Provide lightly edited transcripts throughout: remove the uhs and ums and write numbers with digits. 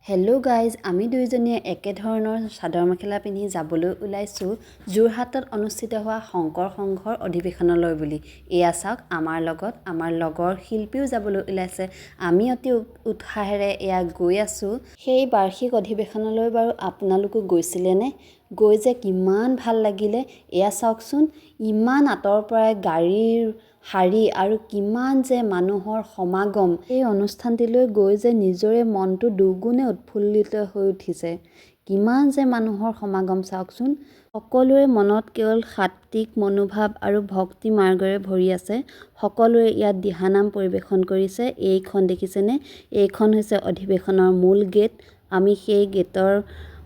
Hello' guys, আমি দুয়োজনীয়ে একে ধৰণৰ চাদৰ মেখেলা পিন্ধি যাবলৈ ওলাইছোঁ যোৰহাটত অনুষ্ঠিত হোৱা শংকৰ সংঘৰ অধিৱেশনলৈ বুলি। এয়া চাওক, আমাৰ লগত আমাৰ লগৰ শিল্পীও যাবলৈ ওলাইছে। আমি অতি উৎসাহেৰে এয়া গৈ আছোঁ। সেই বাৰ্ষিক অধিৱেশনলৈ বাৰু আপোনালোকো গৈছিলেনে? গৈ যে কিমান ভাল লাগিলে এয়া চাওকচোন। ইমান আঁতৰৰ পৰাই গাড়ীৰ শাৰী আৰু কিমান যে মানুহৰ সমাগম। এই অনুষ্ঠানটিলৈ গৈ যে নিজৰে মনটো দুগুণে উৎফুল্লিত হৈ উঠিছে। কিমান যে মানুহৰ সমাগম চাওকচোন। সকলোৰে মনত কেৱল সাত্ত্বিক মনোভাৱ আৰু ভক্তি মাৰ্গৰে ভৰি আছে। সকলোৰে ইয়াত দিহানাম পৰিৱেশন কৰিছে। এইখন দেখিছেনে? এইখন হৈছে অধিৱেশনৰ মূল গেট। আমি সেই গেটৰ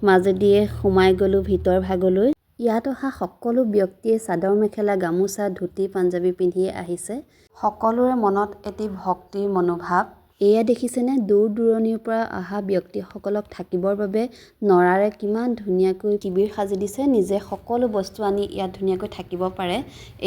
মাজেদিয়ে সোমাই গ'লোঁ ভিতৰ ভাগলৈ। ইয়াত অহা সকলো ব্যক্তিয়ে চাদৰ মেখেলা, গামোচা, ধুতি, পাঞ্জাবী পিন্ধিয়ে আহিছে। সকলোৰে মনত এটি ভক্তিৰ মনোভাৱ। এয়া দেখিছেনে? দূৰ দূৰণিৰ পৰা অহা ব্যক্তিসকলক থাকিবৰ বাবে নৰাৰে কিমান ধুনীয়াকৈ শিবিৰ সাজি দিছে। নিজে সকলো বস্তু আনি ইয়াত ধুনীয়াকৈ থাকিব পাৰে।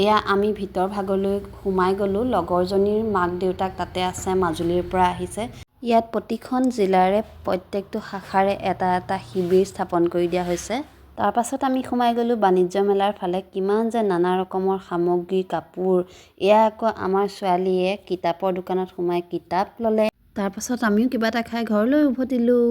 এয়া আমি ভিতৰ ভাগলৈ সোমাই গ'লোঁ। লগৰজনীৰ মাক দেউতাক তাতে আছে, মাজুলীৰ পৰা আহিছে। ইয়াত প্ৰতিখন জিলাৰে প্ৰত্যেকটো শাখাৰে এটা এটা শিবিৰ স্থাপন কৰি দিয়া হৈছে। তাৰ পাছত আমি সোমাই গ'লোঁ বাণিজ্য মেলাৰ ফালে। কিমান যে নানা ৰকমৰ সামগ্ৰী, কাপোৰ। এয়া আকৌ আমাৰ ছোৱালীয়ে কিতাপৰ দোকানত সোমাই কিতাপ ল'লে। তাৰ পাছত আমিও কিবা এটা খাই ঘৰলৈ উভতিলোঁ।